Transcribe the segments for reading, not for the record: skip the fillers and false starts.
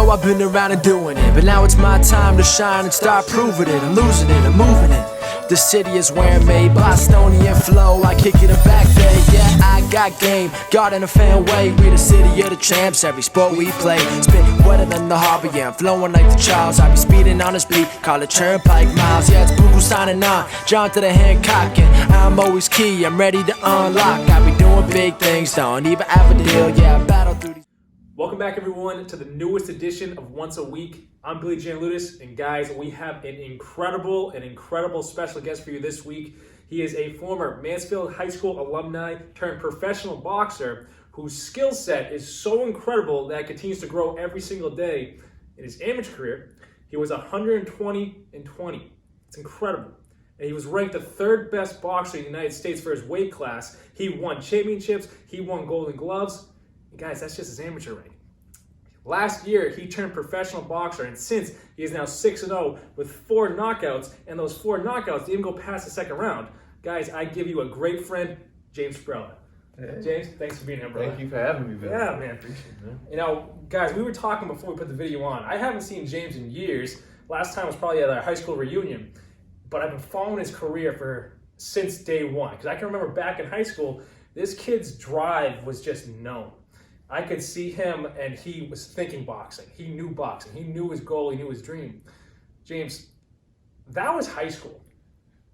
know I've been around and doing it, but now it's my time to shine and start proving it. I'm losing it, I'm moving it. The city is where I'm made, Bostonian flow, I kick it back there. Yeah, I got game, God in a fan way. We the city of the champs, every sport we play. Spit wetter than the harbor, yeah, I'm flowing like the Charles. I be speeding on this beat, call it Turnpike Miles. Yeah, it's Buku signing on, John to the Hancock, and I'm always key, I'm ready to unlock. I be doing big things, don't even have a deal, yeah, I battle through these. Welcome back, everyone, to the newest edition of Once a Week. I'm Billy Janlutis, and guys, we have an incredible special guest for you this week. He is a former Mansfield High School alumni turned professional boxer whose skill set is so incredible that it continues to grow every single day. In his amateur career, he was 120-20. It's incredible. And he was ranked the third best boxer in the United States for his weight class. He won championships, he won Golden Gloves. And guys, that's just his amateur ranking. Last year, he turned professional boxer, and since he is now 6-0 with 4 knockouts, and those 4 knockouts didn't even go past the second round. Guys, I give you a great friend, James Perella. Hey. James, thanks for being here, brother. Thank you for having me, Bill. Yeah, man. Appreciate it, man. You know, guys, we were talking before we put the video on. I haven't seen James in years. Last time was probably at our high school reunion, but I've been following his career since day one. Because I can remember back in high school, this kid's drive was just known. I could see him, and he was thinking boxing. He knew boxing. He knew his goal. He knew his dream. James, that was high school.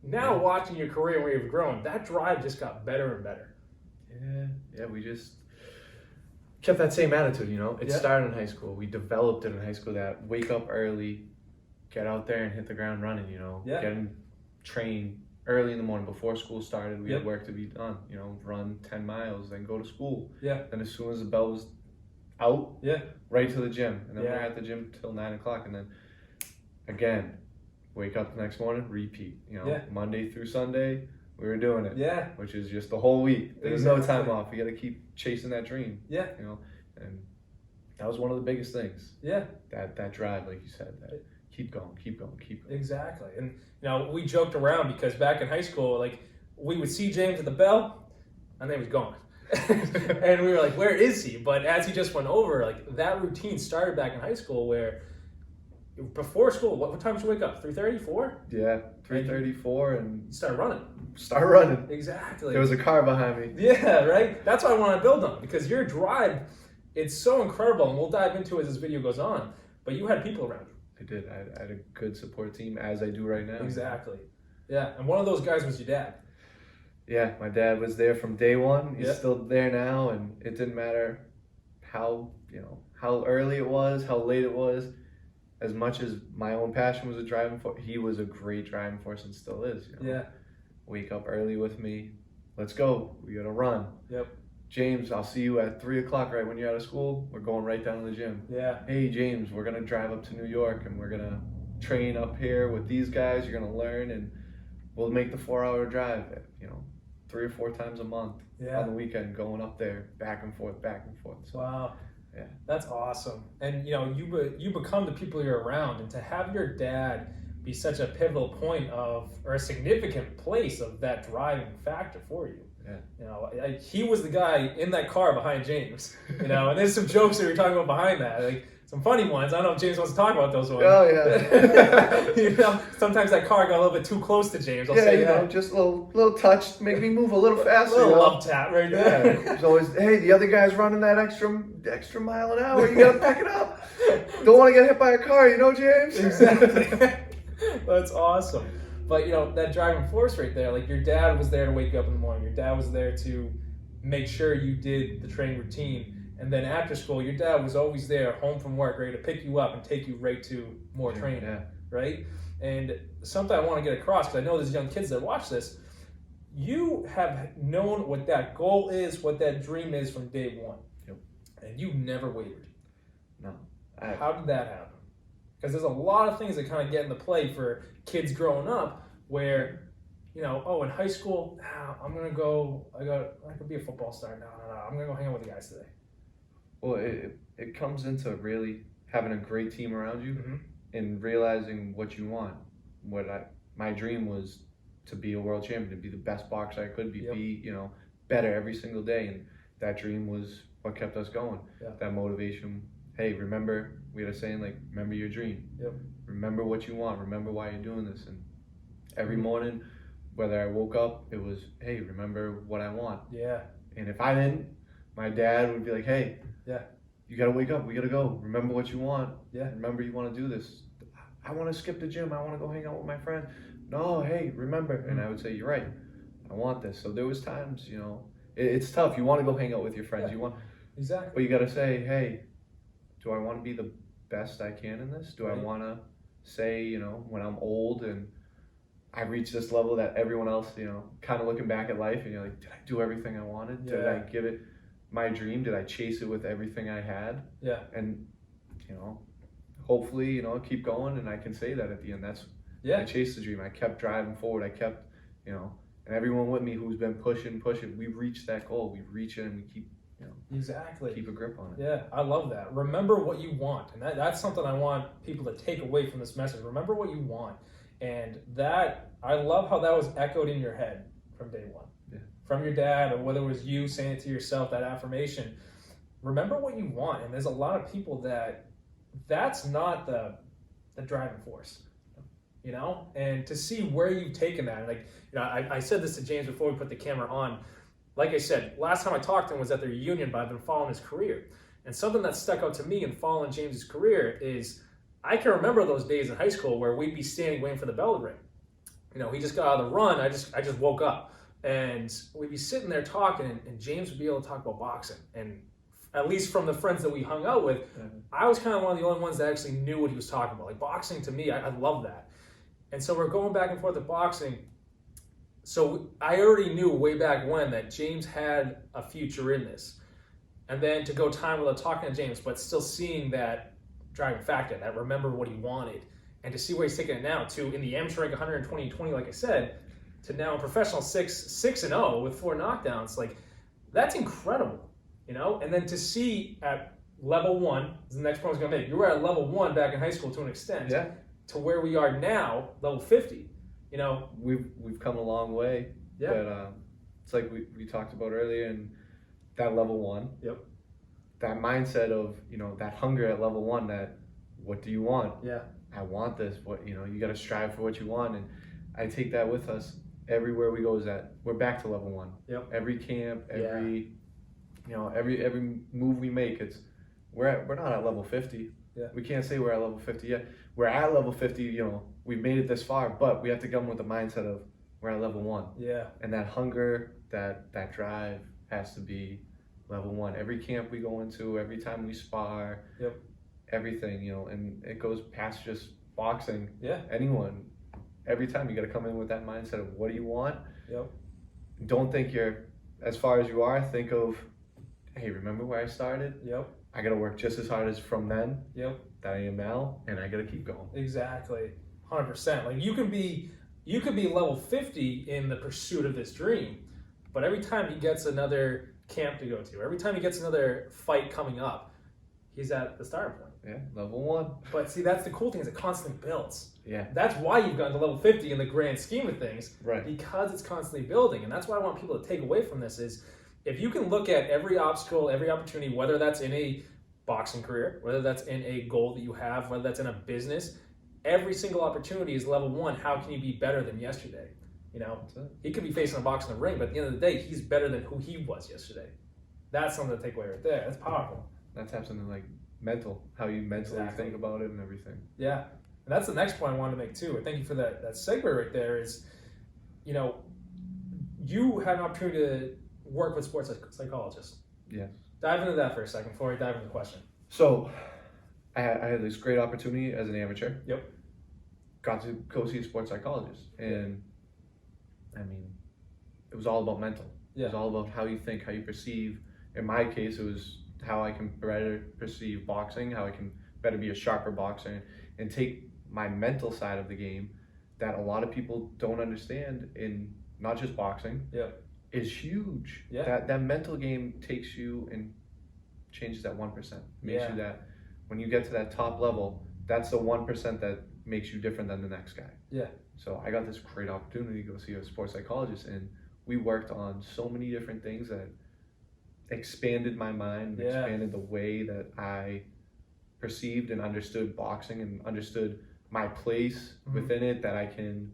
Now watching your career and where you've grown, that drive just got better and better. Yeah, we just kept that same attitude, you know? It started in high school. We developed it in high school, that wake up early, get out there and hit the ground running, you know? Yeah. Get in, train early in the morning before school started. We had work to be done, you know, run 10 miles, then go to school. Yeah. And as soon as the bell was out, right to the gym. And then we're at the gym till 9 o'clock. And then again, wake up the next morning, repeat. You know, Monday through Sunday, we were doing it. Yeah. Which is just the whole week. There's no time off. You got to keep chasing that dream. Yeah. You know, and that was one of the biggest things. Yeah. That drive, like you said, that keep going. Exactly. And, you know, we joked around because back in high school, like, we would see James at the bell, and then he was gone. And we were like, where is he? But as he just went over, like, that routine started back in high school where before school, what time did you wake up? 3:30, 4? Yeah, 3:30, 4, and you started running. Start running. Exactly. There was a car behind me. Yeah, right? That's what I want to build on, because your drive, it's so incredible, and we'll dive into it as this video goes on, but you had people around you. I did. I had a good support team, as I do right now. Exactly. Yeah, and one of those guys was your dad. Yeah, my dad was there from day one. He's still there now, and it didn't matter how early it was, how late it was. As much as my own passion was a driving force, he was a great driving force and still is. You know? Yeah. Wake up early with me. Let's go. We gotta run. Yep. James, I'll see you at 3 o'clock right when you're out of school. We're going right down to the gym. Yeah. Hey, James, we're going to drive up to New York and we're going to train up here with these guys. You're going to learn and we'll make the 4-hour drive, 3 or 4 times a month on the weekend, going up there, back and forth. So, wow. Yeah. That's awesome. And, you know, you become the people you're around, and to have your dad be such a pivotal point or a significant place of that driving factor for you. Yeah. You know, he was the guy in that car behind James, you know, and there's some jokes that we were talking about behind that, like some funny ones. I don't know if James wants to talk about those ones. Oh, yeah. You know, sometimes that car got a little bit too close to James. I'll yeah, say you that. know, just a little touch, make me move a little faster. A little love tap right there. Yeah. There's always, hey, the other guy's running that extra mile an hour. You got to back it up. Don't want to get hit by a car, you know, James? Exactly. That's awesome. But, you know, that driving force right there, like your dad was there to wake you up in the morning. Your dad was there to make sure you did the training routine. And then after school, your dad was always there, home from work, ready to pick you up and take you right to more training, right? And something I want to get across, because I know there's young kids that watch this, you have known what that goal is, what that dream is from day one. Yep. And you never wavered. No. How did that happen? Because there's a lot of things that kind of get into play for kids growing up where, you know, in high school, I'm going to go, I could be a football star. No, I'm going to go hang out with the guys today. Well, it comes into really having a great team around you and realizing what you want. My dream was to be a world champion, to be the best boxer I could be, be better every single day. And that dream was what kept us going. That motivation hey, remember, we had a saying like, remember your dream. Yep. Remember what you want. Remember why you're doing this. And every morning, whether I woke up, it was, hey, remember what I want. Yeah. And if I didn't, my dad would be like, hey, yeah, you got to wake up. We got to go. Remember what you want. Yeah. Remember you want to do this. I want to skip the gym. I want to go hang out with my friend. No, hey, remember. And I would say, you're right. I want this. So there was times, you know, it's tough. You want to go hang out with your friends. Yeah. You want, exactly. but you got to say, hey, do I want to be the best I can in this? Do I Right. want to say, you know, when I'm old and I reach this level that everyone else, you know, kind of looking back at life and you're like, did I do everything I wanted? Did I give it my dream? Did I chase it with everything I had? Yeah. And, you know, hopefully, you know, keep going and I can say that at the end. That's, I chased the dream. I kept driving forward. I kept, you know, and everyone with me who's been pushing, we've reached that goal. We've reached it and we keep, you know, exactly. keep a grip on it. Yeah, I love that. Remember what you want. And that's something I want people to take away from this message. Remember what you want. And that, I love how that was echoed in your head from day one. Yeah. From your dad, or whether it was you saying it to yourself, that affirmation. Remember what you want. And there's a lot of people that's not the driving force. You know? And to see where you've taken that. Like, you know, I said this to James before we put the camera on. Like I said, last time I talked to him was at their reunion, but I've been following his career. And something that stuck out to me in following James's career is I can remember those days in high school where we'd be standing waiting for the bell to ring. You know, he just got out of the run. I just woke up. And we'd be sitting there talking, and James would be able to talk about boxing. And at least from the friends that we hung out with, I was kind of one of the only ones that actually knew what he was talking about. Like boxing to me, I love that. And so we're going back and forth at boxing. So I already knew way back when that James had a future in this. And then to go time without talking to James, but still seeing that driving factor, that remember what he wanted, and to see where he's taking it now to in the amateur rank 120-20, like I said, to now in professional 6-0 with 4 knockdowns, like that's incredible, you know? And then to see at level 1, is the next point I was gonna make. You were at level 1 back in high school to an extent, to where we are now, level 50. You know, we've come a long way. But it's like we talked about earlier, and that level 1. Yep. That mindset of, you know, that hunger at level 1, that what do you want? Yeah. I want this. What, you know, you got to strive for what you want. And I take that with us everywhere we go, is that we're back to level 1. Yep. Every camp, you know, every move we make, we're not at level 50. Yeah. We can't say we're at level 50 yet. We're at level 50, you know, we've made it this far, but we have to come with the mindset of we're at level 1. Yeah. And that hunger, that drive has to be level 1. Every camp we go into, every time we spar, everything, you know, and it goes past just boxing. Yeah. Anyone, every time you got to come in with that mindset of what do you want? Yep. Don't think you're as far as you are. Think of, hey, remember where I started? Yep. I got to work just as hard as from then. Yep. That I am now, and I got to keep going. Exactly. 100%. Like you could be level 50 in the pursuit of this dream, but every time he gets another camp to go to, every time he gets another fight coming up, he's at the starting point. Yeah, level 1. But see, that's the cool thing, is it constantly builds. Yeah. That's why you've gotten to level 50 in the grand scheme of things. Right. Because it's constantly building. And that's what I want people to take away from this is, if you can look at every obstacle, every opportunity, whether that's in a boxing career, whether that's in a goal that you have, whether that's in a business, every single opportunity is level 1. How can you be better than yesterday? You know, he could be facing a box in the ring, but at the end of the day, he's better than who he was yesterday. That's something to take away right there. That's powerful. That's something like mental, how you mentally think about it and everything. Yeah. And that's the next point I wanted to make too. Thank you for that segue right there is, you know, you had an opportunity to work with sports psychologists. Yes. Dive into that for a second before I dive into the question. So I had this great opportunity as an amateur. Yep. Got to go see a sports psychologist. And I mean, it was all about mental. Yeah. It was all about how you think, how you perceive. In my case, it was how I can better perceive boxing, how I can better be a sharper boxer, and take my mental side of the game that a lot of people don't understand in not just boxing. Yeah. Is huge. Yeah. That mental game takes you and changes that 1%. Makes you that, when you get to that top level, that's the 1% that makes you different than the next guy. Yeah. So I got this great opportunity to go see a sports psychologist, and we worked on so many different things that expanded my mind, expanded the way that I perceived and understood boxing and understood my place within it, that I can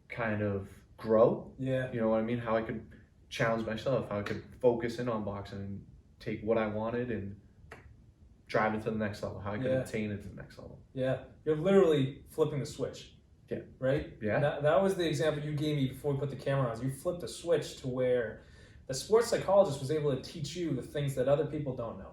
kind of grow. Yeah. You know what I mean? How I could challenge myself, how I could focus in on boxing and take what I wanted and drive it to the next level, how I could attain it to the next level. Yeah. You're literally flipping the switch. Yeah. Right? Yeah. That was the example you gave me before we put the camera on. You flipped the switch to where the sports psychologist was able to teach you the things that other people don't know.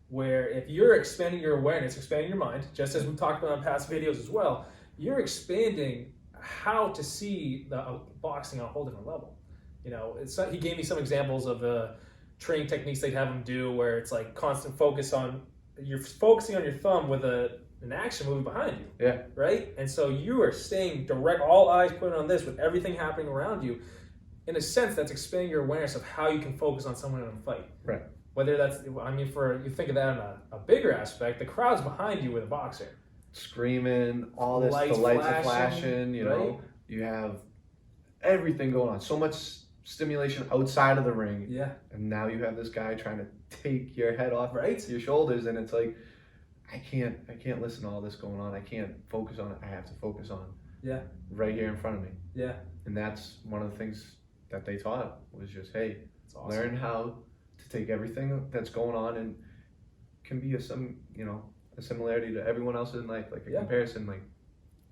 Where if you're expanding your awareness, expanding your mind, just as we talked about in past videos as well, you're expanding how to see the boxing on a whole different level. You know, he gave me some examples of the training techniques they'd have them do, where it's like constant focus on, you're focusing on your thumb with an action movie behind you. Yeah. Right? And so you are staying direct, all eyes put on this with everything happening around you. In a sense, that's expanding your awareness of how you can focus on someone in a fight. Right. Whether that's, I mean, you think of that in a bigger aspect, the crowd's behind you with a boxer. Screaming, all this, the lights are flashing, you know, you have everything going on. So much stimulation outside of the ring. Yeah. And now you have this guy trying to take your head off your shoulders, and it's like, I can't listen to all this going on. I can't focus on it. I have to focus on right here in front of me. Yeah. And that's one of the things that they taught, was just, hey, awesome. Learn how to take everything that's going on, and can be a similarity to everyone else in life, like a comparison, like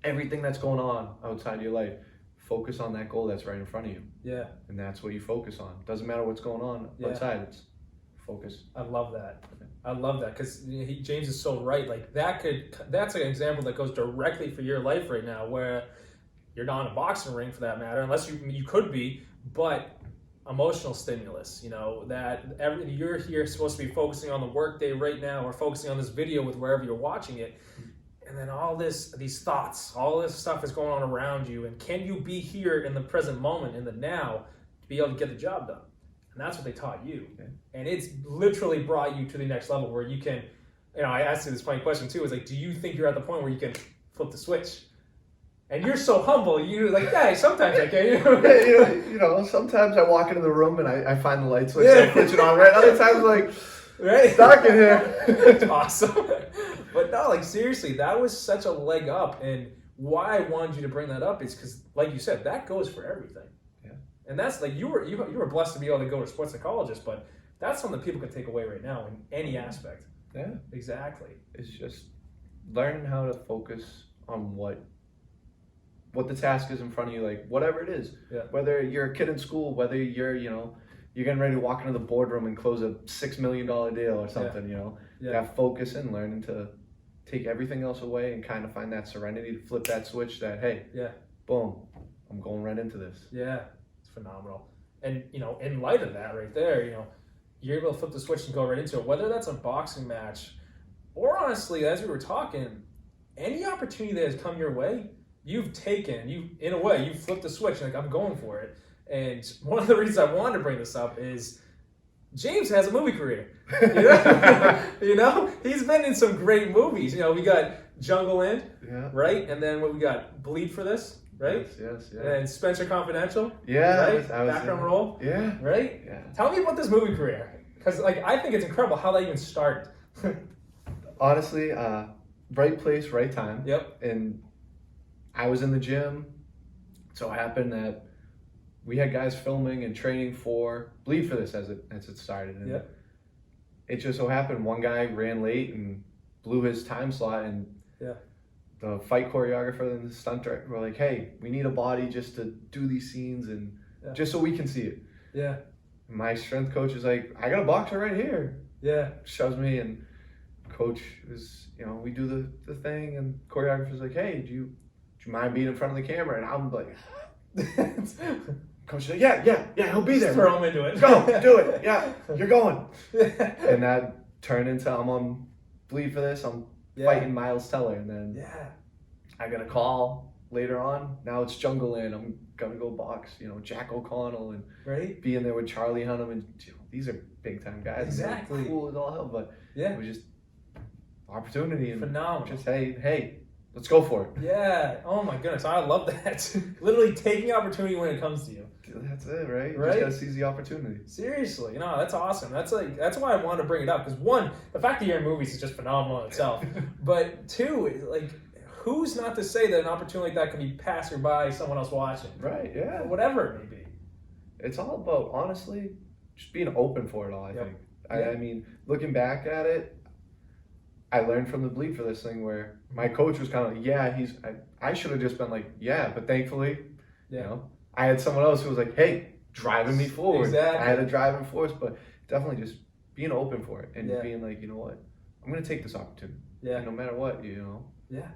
everything that's going on outside your life, focus on that goal that's right in front of you. Yeah. And that's what you focus on. Doesn't matter what's going on outside, it's focus. I love that. I love that, because James is so right. Like that's an example that goes directly for your life right now, where you're not in a boxing ring for that matter, unless you could be, but emotional stimulus, you know, that you're here supposed to be focusing on the work day right now, or focusing on this video with wherever you're watching it, and then all these thoughts, all this stuff is going on around you, and can you be here in the present moment, in the now, to be able to get the job done? And that's what they taught you. Okay. And it's literally brought you to the next level where you can, you know, I asked you this funny question too, is like, do you think you're at the point where you can flip the switch? And you're so humble, you're like, yeah, sometimes I can. You know, sometimes I walk into the room and I find the light switch and I switch it on, right? Other times, like, it's dark in here. It's awesome. But no, like, seriously, that was such a leg up. And why I wanted you to bring that up is because, like you said, that goes for everything. Yeah. And that's like, you were blessed to be able to go to a sports psychologist, but that's something that people can take away right now in any aspect. Yeah. Exactly. It's just learning how to focus on what the task is in front of you, like whatever it is. Yeah. Whether you're a kid in school, whether you're getting ready to walk into the boardroom and close a $6 million deal or something, you know. Yeah. That focus and learning to take everything else away and kind of find that serenity to flip that switch that, hey, boom, I'm going right into this. Yeah, it's phenomenal. And, you know, in light of that right there, you know, you're able to flip the switch and go right into it, whether that's a boxing match or honestly, as we were talking, any opportunity that has come your way, you've flipped the switch, like, I'm going for it. And one of the reasons I wanted to bring this up is James has a movie career. You know? You know? He's been in some great movies. You know, we got Jungle Land, right? And then what we got, Bleed for This, right? Yes. And Spencer Confidential, right? Background role, right? Yeah. Tell me about this movie career, because like I think it's incredible how that even started. Honestly, right place, right time. Yep. And I was in the gym. So it happened that we had guys filming and training for Bleed for This as it started. And it just so happened one guy ran late and blew his time slot, and the fight choreographer and the stunt director were like, hey, we need a body just to do these scenes and just so we can see it. Yeah. And my strength coach is like, I got a boxer right here. Yeah. Shoves me, and coach is, you know, we do the thing, and choreographer's like, hey, do you mind being in front of the camera? And I'm like, coach is like, yeah, he'll be there. Just throw him into it. Go, do it. Yeah, you're going. And that turned into, I'm on Bleed for This. I'm fighting Miles Teller, and then I got a call later on. Now it's Jungle Land. I'm gonna go box, you know, Jack O'Connell, and being there with Charlie Hunnam, and you know, these are big time guys. Exactly. Cool as all hell, but it was just opportunity and phenomenal. Just hey, let's go for it. Yeah. Oh my goodness, I love that. Literally taking opportunity when it comes to you. That's it, right? You Right? just gotta seize the opportunity. Seriously, no, that's awesome. That's why I wanted to bring it up because one, the fact that you're in movies is just phenomenal in itself. But two, like, who's not to say that an opportunity like that can be passed by someone else watching? Right? Yeah. Or whatever it may be. It's all about, honestly, just being open for it all. I think. Yeah. I mean, looking back at it, I learned from the bleed for this thing where my coach was kind of like, yeah, I should have just been like, yeah, but thankfully, you know, I had someone else who was like, hey, driving me forward. Exactly. I had a driving force, but definitely just being open for it and being like, you know what, I'm going to take this opportunity. Yeah. And no matter what, you know. Yeah.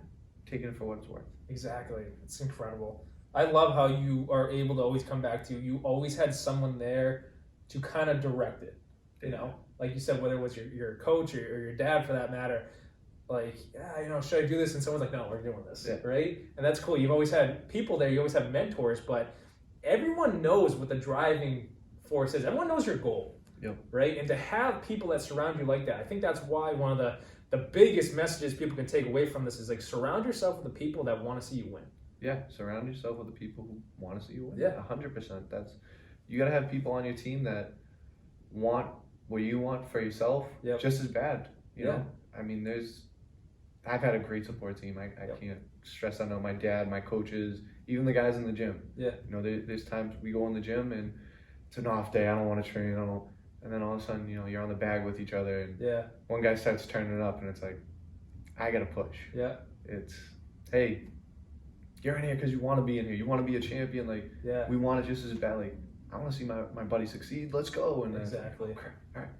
Taking it for what it's worth. Exactly. It's incredible. I love how you are able to always come back to, you always had someone there to kind of direct it, you know? Like you said, whether it was your coach or your dad for that matter, like, yeah, you know, should I do this? And someone's like, no, we're doing this, right? And that's cool. You've always had people there. You always have mentors, but everyone knows what the driving force is. Everyone knows your goal, right? And to have people that surround you like that, I think that's why one of the biggest messages people can take away from this is like surround yourself with the people that want to see you win. Yeah, surround yourself with the people who want to see you win. Yeah, 100%. You got to have people on your team that want what you want for yourself just as bad. You know, I mean, I've had a great support team. I can't stress that enough. My dad, my coaches, even the guys in the gym. Yeah, you know, there's times we go in the gym and it's an off day. I don't want to train. And then all of a sudden, you know, you're on the bag with each other, and one guy starts turning it up, and it's like, I gotta push. Yeah, it's, hey, you're in here because you want to be in here. You want to be a champion. Like, we want it just as bad. Like, I want to see my buddy succeed. Let's go. And exactly. Okay, all right,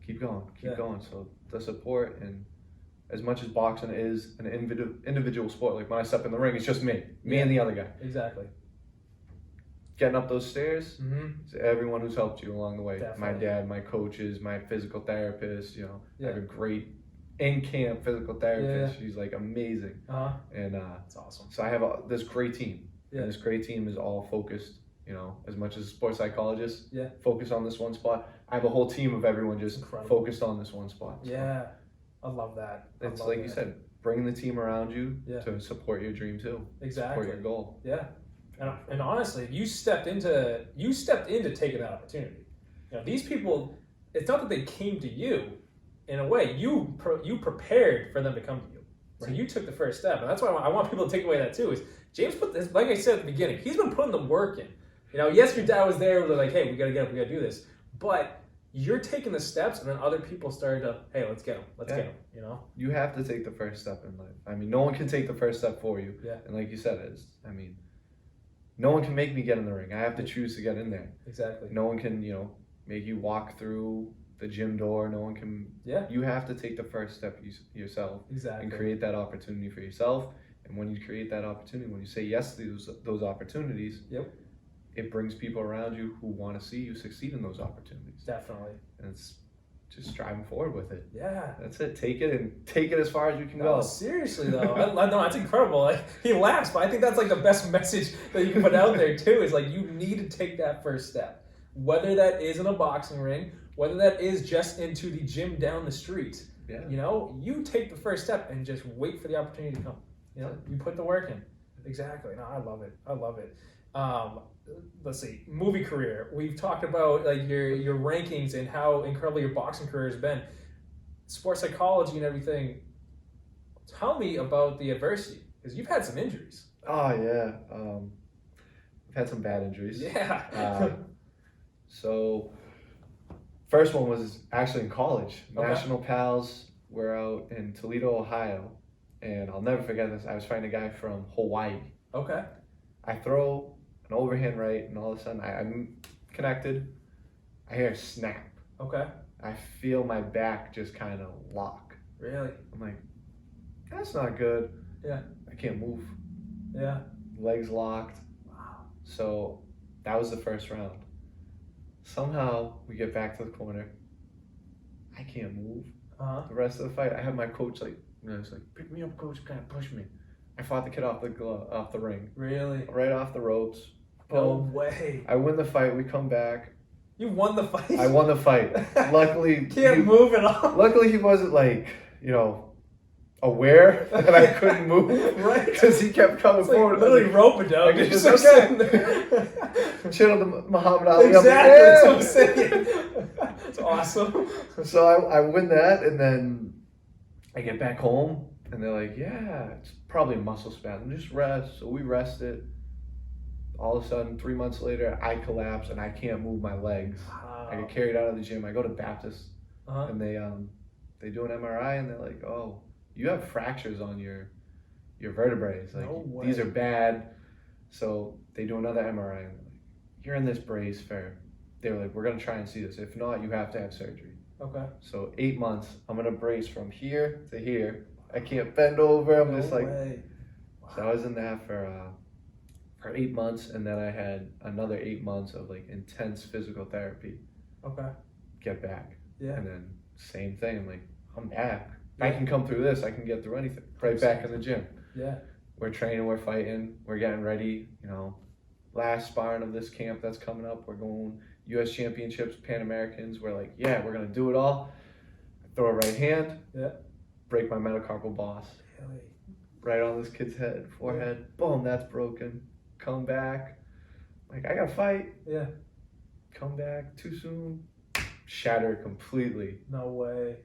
keep going, going. So the support, and as much as boxing is an individual sport, like when I step in the ring, it's just me and the other guy. Exactly. Getting up those stairs, it's everyone who's helped you along the way. Definitely. My dad, my coaches, my physical therapist, you know, I have a great in-camp physical therapist. She's like amazing. And that's awesome. So I have this great team. And this great team is all focused, you know, as much as a sports psychologist, focus on this one spot. I have a whole team of everyone just focused on this one spot. So yeah, I love that. It's like you said, bring the team around you to support your dream too. Exactly. Support your goal. Yeah. And honestly, you stepped into taking that opportunity. You know, these people, it's not that they came to you. In a way, you prepared for them to come to you. So you took the first step, and that's why I want people to take away that too. Is James put this, like I said at the beginning, he's been putting the work in. You know, yes, your dad was there. They're like, hey, we gotta get up, we gotta do this. But you're taking the steps, and then other people started to, hey, let's get him, get him. You know, you have to take the first step in life. I mean, no one can take the first step for you. Yeah. And like you said, no one can make me get in the ring. I have to choose to get in there. Exactly. No one can, you know, make you walk through the gym door. No one can. Yeah. You have to take the first step yourself. Exactly. And create that opportunity for yourself. And when you create that opportunity, when you say yes to those opportunities, it brings people around you who want to see you succeed in those opportunities. Definitely. And it's just driving forward with it. Yeah. That's it. Take it as far as you can go. Seriously though, no, that's incredible. Like, he laughs, but I think that's like the best message that you can put out there too. Is like, you need to take that first step, whether that is in a boxing ring, whether that is just into the gym down the street. Yeah. You know, you take the first step and just wait for the opportunity to come. You know, you put the work in. Exactly. No, I love it. I love it. Let's see, movie career. We've talked about like your rankings and how incredible your boxing career has been. Sports psychology and everything. Tell me about the adversity, because you've had some injuries. Oh yeah, I've had some bad injuries. Yeah. So first one was actually in college. Okay. National Pals were out in Toledo, Ohio, and I'll never forget this. I was fighting a guy from Hawaii. Okay. I throw an overhand right, and all of a sudden I'm connected. I hear a snap. Okay. I feel my back just kind of lock. Really? I'm like, that's not good. Yeah. I can't move. Yeah. Legs locked. Wow. So that was the first round. Somehow we get back to the corner. I can't move. The rest of the fight, I had my coach like, you know, it's like, pick me up, coach, kind of push me. I fought the kid off the ring. Really? Right off the ropes. No way. I win the fight. We come back. You won the fight? I won the fight. Luckily. Can't move at all. Luckily, he wasn't like, you know, aware that I couldn't move, Right. Because he kept coming It's like forward. literally rope-a-dope. Like, Just it's sitting there. okay. Channel the Muhammad Ali. Exactly. That's what I'm saying. Yeah. It's awesome. So I win that, and then I get back home, and they're like, "Yeah, it's probably a muscle spasm. Just rest." So we rested. All of a sudden, 3 months later, I collapse and I can't move my legs. I get carried out of the gym. I go to Baptist, and they do an MRI, and they're like, "Oh, you have fractures on your vertebrae. Like, No way. these are bad." So they do another MRI, and they're like, "You're in this brace for." They were like, "We're gonna try and see this. If not, you have to have surgery." Okay. So 8 months, I'm in a brace from here to here. I can't bend over. I'm just like. Way. So I was in that for 8 months, and then I had another 8 months of like intense physical therapy. Okay. Get back. Yeah. And then same thing. I'm like, I'm back. Yeah. I can come through this. I can get through anything. Right back in the gym. Yeah. We're training. We're fighting. We're getting ready. Last sparring of this camp that's coming up. We're going U.S. Championships, Pan Americans. We're like, yeah, we're gonna do it all. I throw a right hand. Yeah. Break my metacarpal boss. Really? Right on this kid's head, forehead. Boom, that's broken. Come back. Like, I gotta fight. Yeah. Come back too soon. Shatter completely. No way.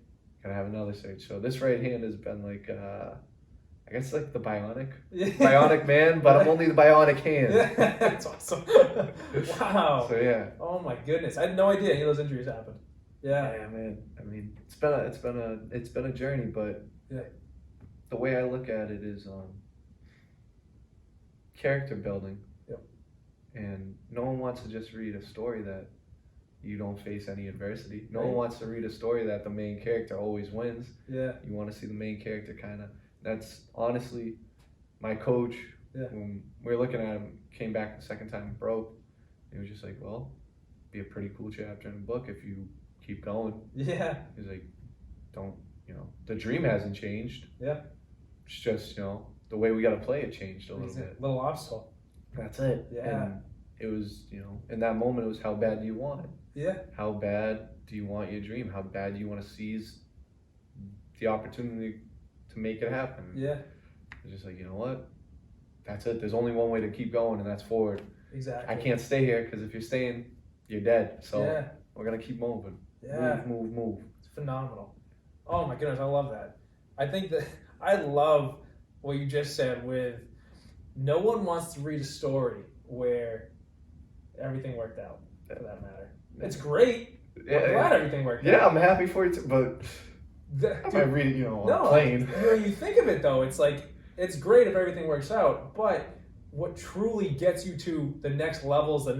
Gotta have another surgery. So this right hand has been like, I guess like the bionic man, but I'm only the bionic hand. Yeah. That's awesome. Wow. So yeah. Oh my goodness. I had no idea any of those injuries happened. Yeah. Yeah, man. I mean, it's been a journey, but Yeah. the way I look at it is character building. Yep. And no one wants to just read a story that you don't face any adversity. No Right. one wants to read a story that the main character always wins. Yeah. You want to see the main character kind of. That's honestly my coach. Yeah. When we were looking at him, came back the second time broke. He was just like, well, be a pretty cool chapter in the book if you keep going. Yeah. He's like, don't, the dream hasn't changed. Yeah. It's just, the way we got to play it changed a little bit. Little obstacle. That's it. Yeah. And it was, in that moment, it was how bad do you want it? Yeah. How bad do you want your dream? How bad do you want to seize the opportunity to make it happen? Yeah. It's just like, you know what? That's it. There's only one way to keep going, and that's forward. Exactly. I can't stay here because if you're staying, you're dead. So Yeah. we're going to keep moving. Yeah. Move. It's phenomenal. Oh my goodness, I love that. I think that I love what you just said with no one wants to read a story where everything worked out, for that matter. It's great. Yeah, I'm glad everything worked out. Yeah, I'm happy for you too, but I might read it, on a plane. When you think of it though, it's like, it's great if everything works out, but what truly gets you to the next levels in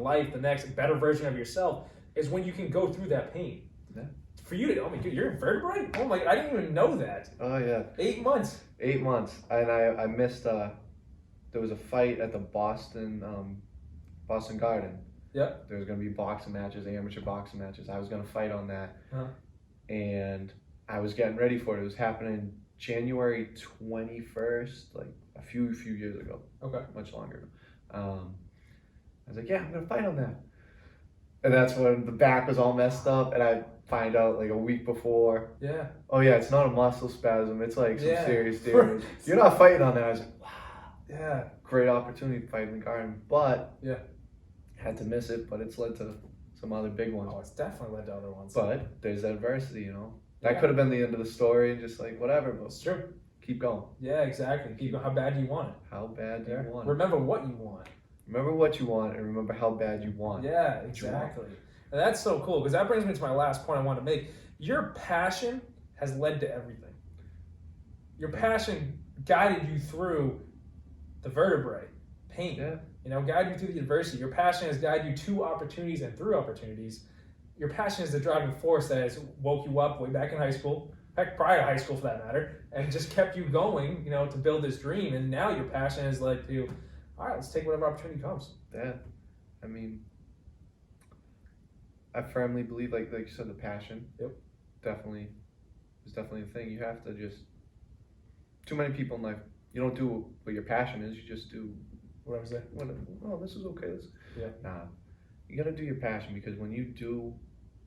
life, the next better version of yourself, is when you can go through that pain. Yeah. For you to, you're in vertebrae? Oh my, I didn't even know that. Oh yeah. 8 months. 8 months, and I missed. There was a fight at the Boston Garden. Yep. There was gonna be boxing matches, amateur boxing matches. I was gonna fight on that, and I was getting ready for it. It was happening January 21st, like a few years ago. Okay. Much longer. I was like, yeah, I'm gonna fight on that. And that's when the back was all messed up, and I find out like a week before. Yeah. Oh yeah, it's not a muscle spasm. It's like some serious damage. Right. You're not fighting on that. I was like, wow. Yeah. Great opportunity to fight in the garden, but Yeah. had to miss it. But it's led to some other big ones. Oh, it's definitely led to other ones. But there's adversity, That Yeah. could have been the end of the story, and just like whatever. But It's true. keep going. Yeah, exactly. How bad do you want it? How bad do you want it? Remember what you want. Remember what you want, and remember how bad you want. Yeah, exactly. And that's so cool, because that brings me to my last point I want to make. Your passion has led to everything. Your passion guided you through the vertebrae, pain. Yeah. Guided you through the adversity. Your passion has guided you to opportunities and through opportunities. Your passion is the driving force that has woke you up way back in high school, heck, prior to high school for that matter, and just kept you going, to build this dream. And now your passion is like to, all right, let's take whatever opportunity comes. Yeah. I mean, I firmly believe, like you said, the passion. Yep. Definitely is definitely a thing. You have to just. Too many people in life, you don't do what your passion is. You just do. What I was saying. Oh, this is okay. Yeah. Nah, you gotta do your passion, because when you do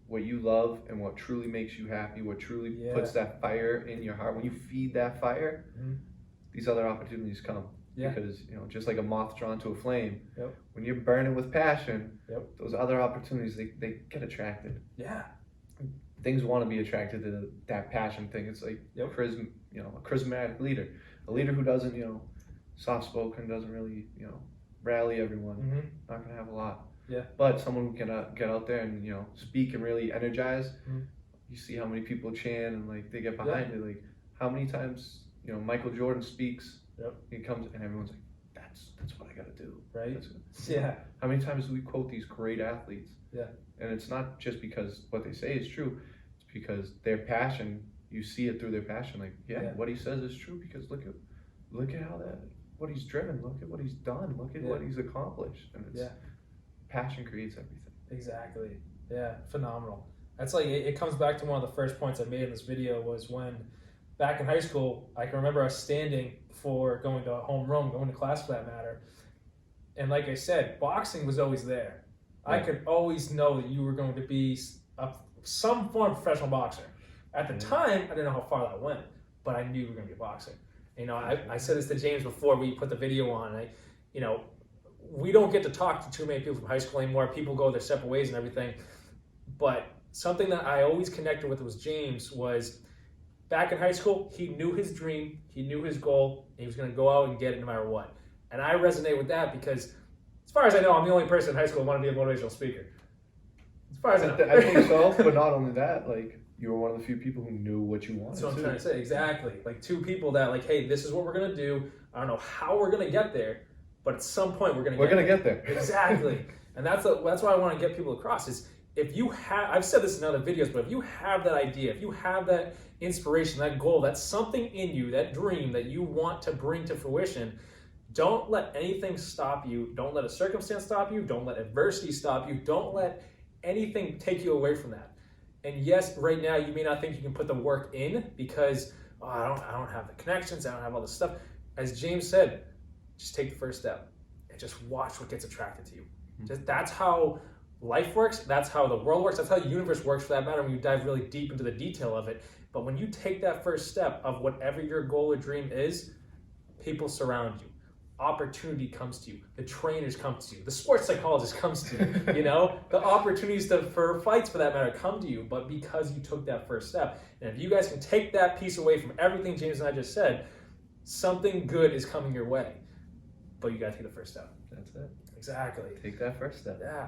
what you love and what truly makes you happy, what truly Yeah. puts that fire in your heart, when you feed that fire, these other opportunities come. Yeah. Because, you know, just like a moth drawn to a flame, Yep. when you're burning with passion, Yep. those other opportunities, they get attracted. Yeah. Things want to be attracted to that passion thing. It's like Yep. a charismatic leader, a leader who doesn't, you know, soft spoken, doesn't really, you know, rally everyone. Not gonna have a lot. Yeah. But someone who can get out there and, you know, speak and really energize. You see how many people chant and like they get behind it. Like how many times, you know, Michael Jordan speaks. Yep. He comes and everyone's like, that's what I gotta do. Right. Yeah. How many times do we quote these great athletes? Yeah. And it's not just because what they say is true. It's because their passion. You see it through their passion. Like, what he says is true because look at how what he's driven. Look at what he's done. Look at what he's accomplished. And it's passion creates everything. Exactly. Yeah. Phenomenal. That's like it comes back to one of the first points I made in this video was when back in high school, I can remember us standing for going to homeroom, going to class for that matter. And like I said, boxing was always there. Yeah. I could always know that you were going to be some form of professional boxer. At the time, I didn't know how far that went, but I knew you were going to be a boxer. You know, I said this to James before we put the video on. You know, we don't get to talk to too many people from high school anymore. People go their separate ways and everything. But something that I always connected with was James was back in high school, he knew his dream, he knew his goal, and he was going to go out and get it no matter what. And I resonate with that because, as far as I know, I'm the only person in high school who wanted to be a motivational speaker. As far as I know. I think so, but not only that, like, you were one of the few people who knew what you wanted. That's what I'm trying to say, exactly. Like, two people that, like, hey, this is what we're going to do. I don't know how we're going to get there, but at some point we're going to get there. Exactly. And that's what I want to get people across is, if you have, I've said this in other videos, but if you have that idea, if you have that inspiration, that goal, that's something in you, that dream that you want to bring to fruition, don't let anything stop you. Don't let a circumstance stop you. Don't let adversity stop you. Don't let anything take you away from that. And yes, right now you may not think you can put the work in because I don't have the connections, I don't have all this stuff. As James said, just take the first step and just watch what gets attracted to you. That's how life works, that's how the world works, that's how the universe works for that matter when you dive really deep into the detail of it. But when you take that first step of whatever your goal or dream is, people surround you. Opportunity comes to you. The trainers come to you. The sports psychologist comes to you. You know, the opportunities for fights for that matter come to you, but because you took that first step. And if you guys can take that piece away from everything James and I just said, something good is coming your way. But you gotta take the first step. That's it. Exactly. Take that first step. Yeah.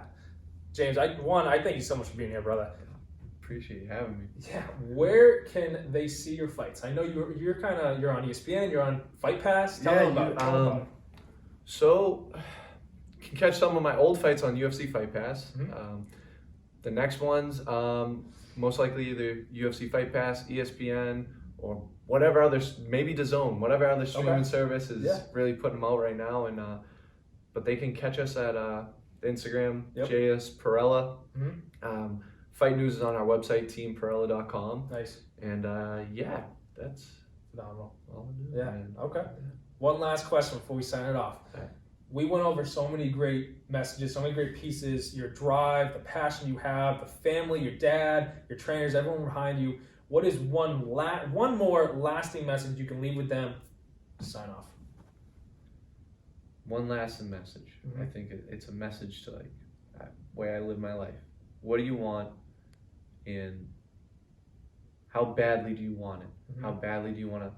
James, I thank you so much for being here, brother. Appreciate you having me. Yeah. Where can they see your fights? I know you're on ESPN, you're on Fight Pass. Tell them about it. So, you can catch some of my old fights on UFC Fight Pass. The next ones, most likely either UFC Fight Pass, ESPN, or whatever other, maybe DAZN, whatever other streaming service is really putting them out right now. And but they can catch us at Instagram, JS Perella. Fight news is on our website, teamperella.com. Nice. And that's phenomenal. All I do, yeah. Man. Okay. One last question before we sign it off. Okay. We went over so many great messages, so many great pieces, your drive, the passion you have, the family, your dad, your trainers, everyone behind you. What is one more lasting message you can leave with them to sign off? One lasting message. I think it's a message to like the way I live my life. What do you want, and how badly do you want it? How badly do you want to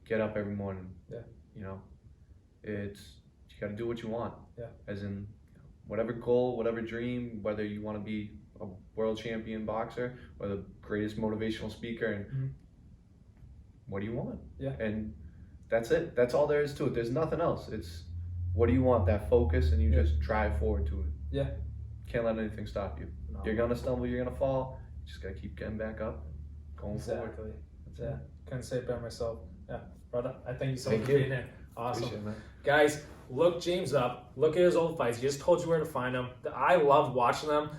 get up every morning? Yeah. You know, you got to do what you want. Yeah. As in, whatever goal, whatever dream, whether you want to be a world champion boxer or the greatest motivational speaker, and what do you want? Yeah. And that's it. That's all there is to it. There's nothing else. It's what do you want? That focus, and you just drive forward to it. Yeah. Can't let anything stop you. No. You're gonna stumble. You're gonna fall. You just gotta keep getting back up, going forward. Exactly. That's Yeah. it. Couldn't say it better myself. Yeah, brother. I thank you so much for being here. Awesome. Appreciate it, man. Guys, look James up. Look at his old fights. He just told you where to find them. I love watching them.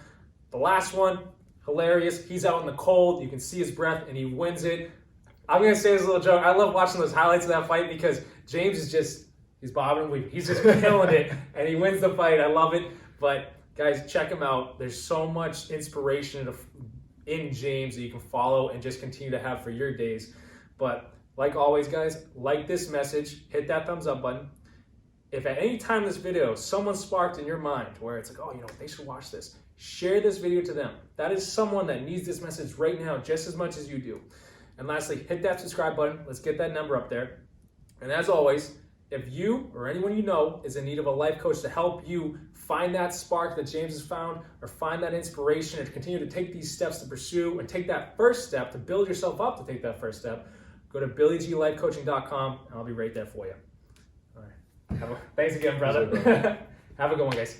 The last one, hilarious. He's out in the cold. You can see his breath, and he wins it. I'm gonna say this little joke. I love watching those highlights of that fight because James is he's bobbing and weaving. He's just killing it, and he wins the fight. I love it. But guys, check him out. There's so much inspiration in James that you can follow and just continue to have for your days. But like always, guys, like this message, hit that thumbs up button. If at any time in this video someone sparked in your mind where it's like, oh, you know, they should watch this, share this video to them. That is someone that needs this message right now just as much as you do. And lastly, hit that subscribe button. Let's get that number up there. And as always, if you or anyone you know is in need of a life coach to help you find that spark that James has found, or find that inspiration, and to continue to take these steps to pursue and take that first step to build yourself up to take that first step, go to BillyGLifeCoaching.com and I'll be right there for you. All right. Thanks again, brother. Have a good one, guys.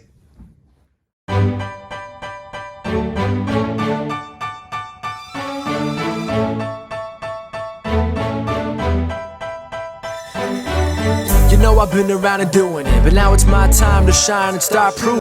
You know I've been around and doing it, but now it's my time to shine and start proving